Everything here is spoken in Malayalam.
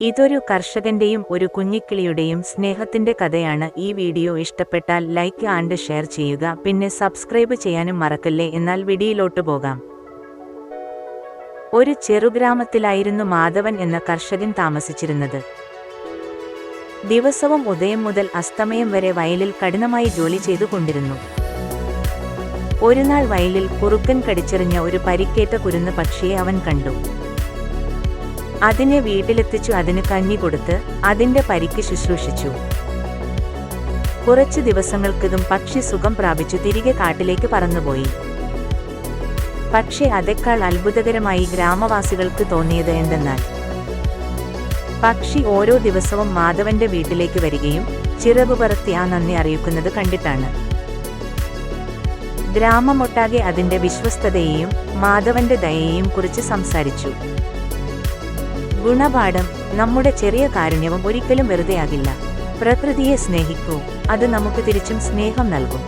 ഇതൊരു കർഷകന്റെയും ഒരു കുഞ്ഞിക്കിളിയുടെയും സ്നേഹത്തിന്റെ കഥയാണ്. ഈ വീഡിയോ ഇഷ്ടപ്പെട്ടാൽ ലൈക്ക് ആൻഡ് ഷെയർ ചെയ്യുക, പിന്നെ സബ്സ്ക്രൈബ് ചെയ്യാനും മറക്കല്ലേ. എന്നാൽ വീഡിയോയിലോട്ട് പോകാം. ഒരു ചെറുഗ്രാമത്തിലായിരുന്നു മാധവൻ എന്ന കർഷകൻ താമസിച്ചിരുന്നത്. ദിവസവും ഉദയം മുതൽ അസ്തമയം വരെ വയലിൽ കഠിനമായി ജോലി ചെയ്തുകൊണ്ടിരുന്നു. ഒരുനാൾ വയലിൽ കുറുക്കൻ കടിച്ചെറിഞ്ഞ ഒരു പരിക്കേറ്റ കുരുന്ന് പക്ഷിയെ അവൻ കണ്ടു. അതിനെ വീട്ടിലെത്തിച്ചു അതിന് കഞ്ഞി കൊടുത്ത് അതിന്റെ പരിക്ക് ശുശ്രൂഷിച്ചു. കുറച്ചു ദിവസങ്ങൾക്കകം പക്ഷി സുഖം പ്രാപിച്ചു തിരികെ കാട്ടിലേക്ക് പറന്നുപോയി. പക്ഷേ അതേക്കാൾ അത്ഭുതകരമായി ഗ്രാമവാസികൾക്ക് തോന്നിയത് എന്തെന്നാൽ, പക്ഷി ഓരോ ദിവസവും മാധവന്റെ വീട്ടിലേക്ക് വരികയും ചിറകുപറത്തി ആ നന്ദി അറിയിക്കുന്നത് കണ്ടിട്ടാണ്. ഗ്രാമമൊട്ടാകെ അതിന്റെ വിശ്വസ്തതയെയും മാധവന്റെ ദയയെയും കുറിച്ച് സംസാരിച്ചു. ഗുണപാഠം: നമ്മുടെ ചെറിയ കാരുണ്യവും ഒരിക്കലും വെറുതെയാകില്ല. പ്രകൃതിയെ സ്നേഹിക്കൂ, അത് നമുക്ക് തിരിച്ചും സ്നേഹം നൽകും.